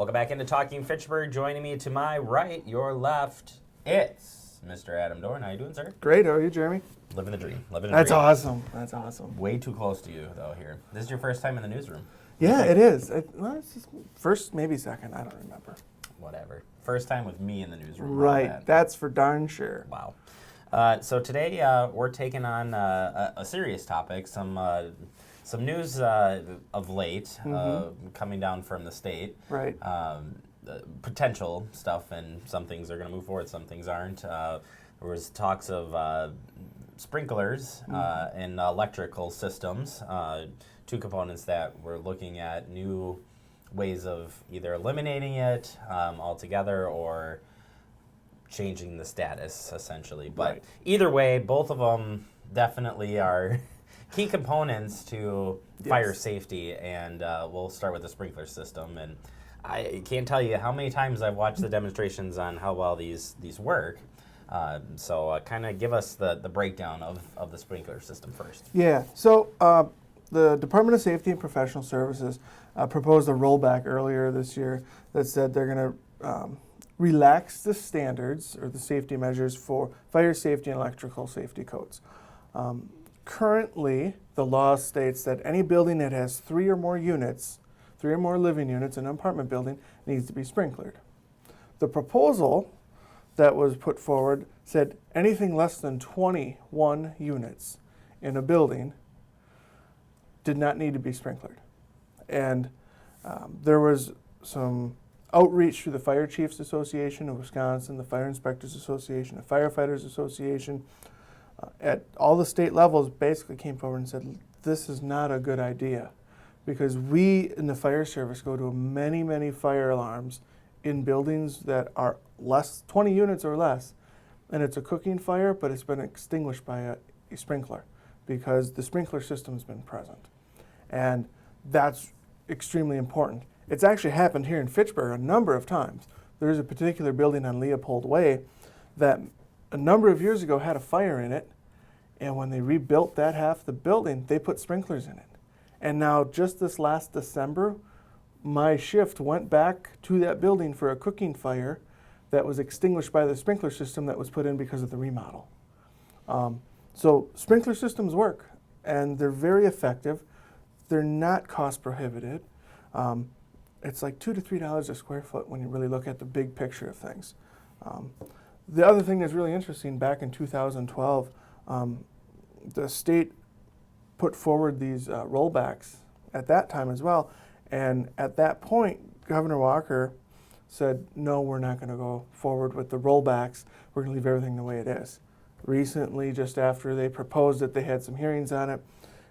Welcome back into Talking Fitchburg. Joining me to my right, your left, it's Mr. Adam Dorn. How you doing, sir? Great. How are you, Jeremy? Living the dream. That's awesome. That's awesome. Way too close to you, though, here. This is your first time in the newsroom. Yeah, it is. Well, it's just first, maybe second. I don't remember. Whatever. First time with me in the newsroom. Right. That's for darn sure. Wow. So today we're taking on a serious topic, some news of late coming down from the state. Right. Potential stuff, and some things are going to move forward, some things aren't. There was talks of sprinklers and electrical systems, two components that we're looking at new ways of either eliminating it altogether or changing the status, essentially. But either way, both of them definitely are key components to fire safety, and we'll start with the sprinkler system. And I can't tell you how many times I've watched the demonstrations on how well these work. So kind of give us the breakdown of the sprinkler system first. Yeah. So the Department of Safety and Professional Services proposed a rollback earlier this year that said they're going to relax the standards or the safety measures for fire safety and electrical safety codes. Currently, the law states that any building that has 3 or more units, 3 or more living units in an apartment building, needs to be sprinklered. The proposal that was put forward said anything less than 21 units in a building did not need to be sprinklered. And there was some outreach through the Fire Chiefs Association of Wisconsin, the Fire Inspectors Association, the Firefighters Association, at all the state levels basically came forward and said, this is not a good idea, because we in the fire service go to many, many fire alarms in buildings that are 20 units or less, and it's a cooking fire, but it's been extinguished by a sprinkler because the sprinkler system's been present. And that's extremely important. It's actually happened here in Fitchburg a number of times. There's a particular building on Leopold Way that a number of years ago had a fire in it, and when they rebuilt that half of the building, they put sprinklers in it. And now just this last December, my shift went back to that building for a cooking fire that was extinguished by the sprinkler system that was put in because of the remodel. So sprinkler systems work, and they're very effective. They're not cost prohibitive. It's like $2 to $3 a square foot when you really look at the big picture of things. The other thing that's really interesting, back in 2012, the state put forward these rollbacks at that time as well. And at that point, Governor Walker said, no, we're not going to go forward with the rollbacks. We're going to leave everything the way it is. Recently, just after they proposed it, they had some hearings on it,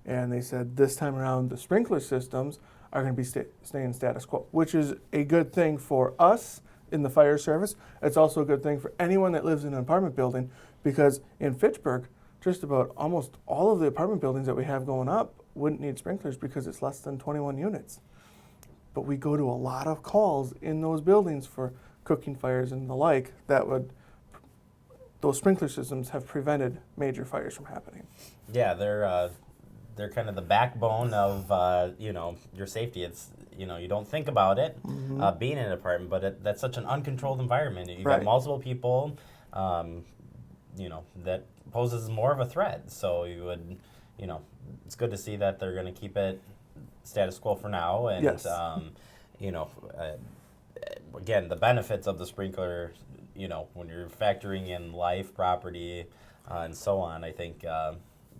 and they said this time around the sprinkler systems are going to be staying status quo, which is a good thing for us in the fire service. It's also a good thing for anyone that lives in an apartment building, because in Fitchburg, just about almost all of the apartment buildings that we have going up wouldn't need sprinklers because it's less than 21 units. But we go to a lot of calls in those buildings for cooking fires and the like those sprinkler systems have prevented major fires from happening. Yeah, they're kind of the backbone of your safety. It's you don't think about it being in an apartment, but that's such an uncontrolled environment. You've got multiple people, that poses more of a threat. So you would, it's good to see that they're going to keep it status quo for now. And again, the benefits of the sprinkler, when you're factoring in life, property, and so on, I think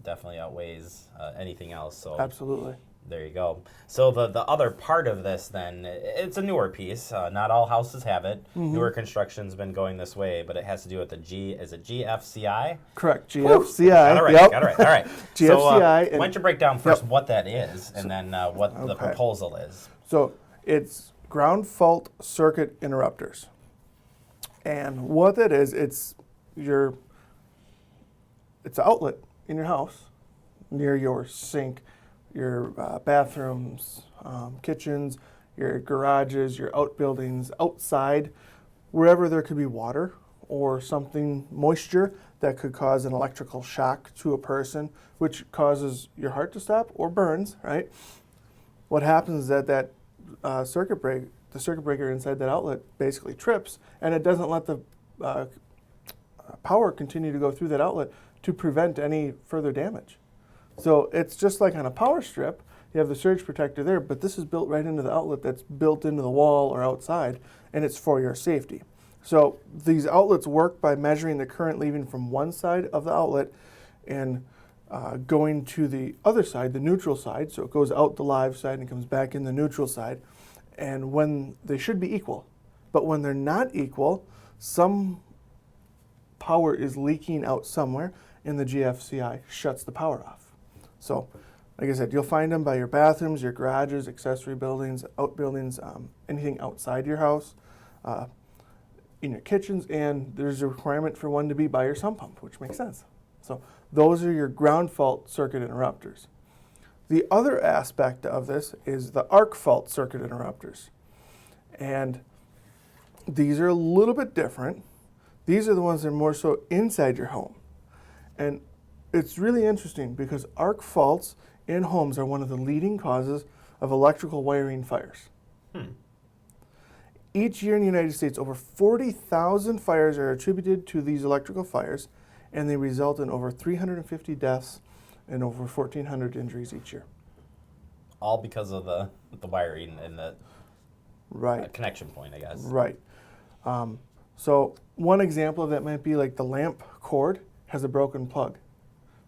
definitely outweighs anything else. So absolutely. There you go. So the other part of this, then, it's a newer piece. Not all houses have it. Newer construction's been going this way, but it has to do with is it GFCI? Correct, GFCI. Got it right. All right. GFCI. So why don't you break down first what that is, and then what the proposal is. So it's ground fault circuit interrupters. And what that is, it's an outlet in your house near your sink, your bathrooms, kitchens, your garages, your outbuildings, outside, wherever there could be water or something, moisture, that could cause an electrical shock to a person, which causes your heart to stop or burns, right? What happens is that the the circuit breaker inside that outlet basically trips, and it doesn't let the power continue to go through that outlet to prevent any further damage. So it's just like on a power strip, you have the surge protector there, but this is built right into the outlet that's built into the wall or outside, and it's for your safety. So these outlets work by measuring the current leaving from one side of the outlet and going to the other side, the neutral side. So it goes out the live side and comes back in the neutral side. And when they should be equal, but when they're not equal, some power is leaking out somewhere, and the GFCI shuts the power off. So, like I said, you'll find them by your bathrooms, your garages, accessory buildings, outbuildings, anything outside your house, in your kitchens, and there's a requirement for one to be by your sump pump, which makes sense. So those are your ground fault circuit interrupters. The other aspect of this is the arc fault circuit interrupters. And these are a little bit different. These are the ones that are more so inside your home. And it's really interesting because arc faults in homes are one of the leading causes of electrical wiring fires. Each year in the United States, over 40,000 fires are attributed to these electrical fires, and they result in over 350 deaths and over 1,400 injuries each year. All because of the wiring and the Right. connection point, I guess. Right. So one example of that might be like the lamp cord has a broken plug,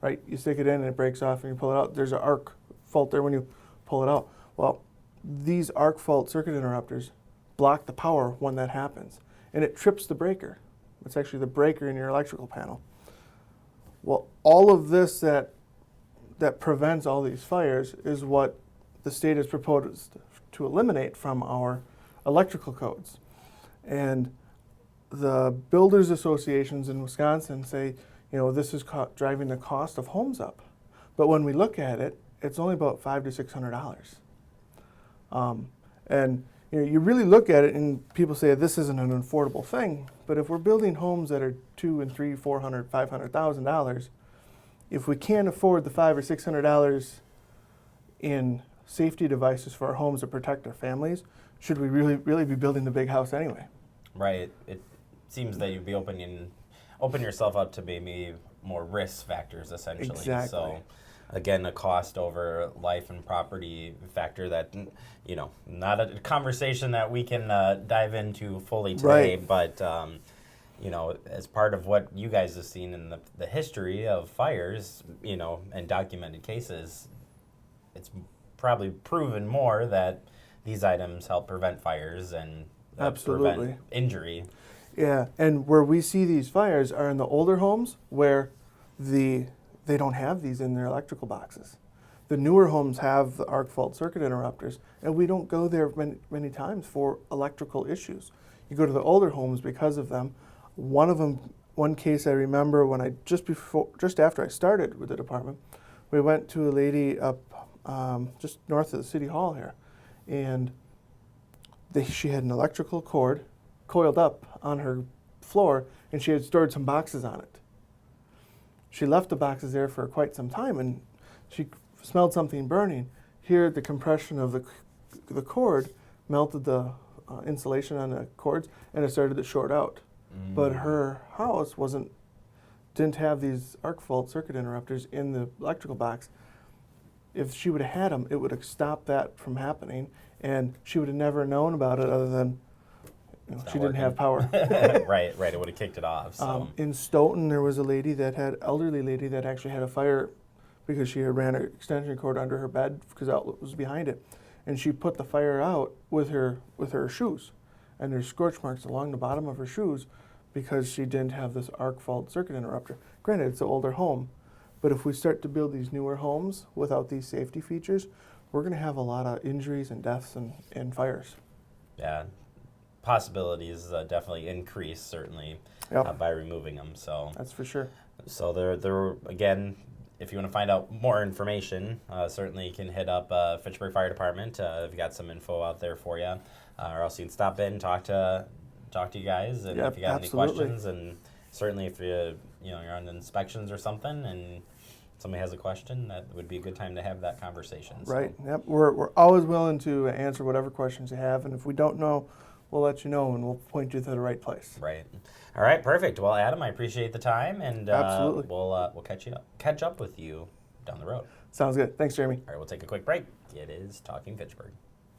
right? You stick it in and it breaks off and you pull it out. There's an arc fault there when you pull it out. Well, these arc fault circuit interrupters block the power when that happens, and it trips the breaker. It's actually the breaker in your electrical panel. Well, all of this that prevents all these fires is what the state has proposed to eliminate from our electrical codes. And the builders associations in Wisconsin say, this is driving the cost of homes up. But when we look at it, it's only about $500 to $600. And you really look at it and people say this isn't an affordable thing, but if we're building homes that are $200,000 and $300,000, $400,000, $500,000, if we can't afford the $500 or $600 in safety devices for our homes to protect our families, should we really be building the big house anyway? Right. It seems that you'd be open yourself up to maybe more risk factors, essentially. Exactly. So, again, a cost over life and property factor that, not a conversation that we can dive into fully today, Right. but, as part of what you guys have seen in the history of fires, and documented cases, it's probably proven more that these items help prevent fires and Absolutely. prevent injury. Yeah, and where we see these fires are in the older homes where they don't have these in their electrical boxes. The newer homes have the arc fault circuit interrupters, and we don't go there many times for electrical issues. You go to the older homes because of them. One case I remember when just after I started with the department, we went to a lady up just north of the city hall here, and she had an electrical cord coiled up on her floor, and she had stored some boxes on it. She left the boxes there for quite some time, and she smelled something burning. Here, the compression of the cord melted the insulation on the cords, and it started to short out. But her house didn't have these arc fault circuit interrupters in the electrical box. If she would have had them, it would have stopped that from happening, and she would have never known about it other than she didn't have power. Right. It would have kicked it off. So. In Stoughton, there was elderly lady that actually had a fire because she had ran her extension cord under her bed because the outlet was behind it, and she put the fire out with her shoes, and there's scorch marks along the bottom of her shoes because she didn't have this arc fault circuit interrupter. Granted, it's an older home, but if we start to build these newer homes without these safety features, we're going to have a lot of injuries and deaths and fires. Yeah. Possibilities definitely increase, certainly, Yep. by removing them. So That's for sure. So there again, if you want to find out more information, certainly you can hit up Fitchburg Fire Department. They've got some info out there for you, or else you can stop in, talk to you guys, and Yep, if you got absolutely. any questions, and certainly if you're on inspections or something, and somebody has a question, that would be a good time to have that conversation. So. Right. Yep. We're always willing to answer whatever questions you have, and if we don't know, we'll let you know and we'll point you to the right place. Right. All right. Perfect. Well, Adam, I appreciate the time, and Absolutely. we'll catch up with you down the road. Sounds good. Thanks, Jeremy. All right. We'll take a quick break. It is Talking Fitchburg.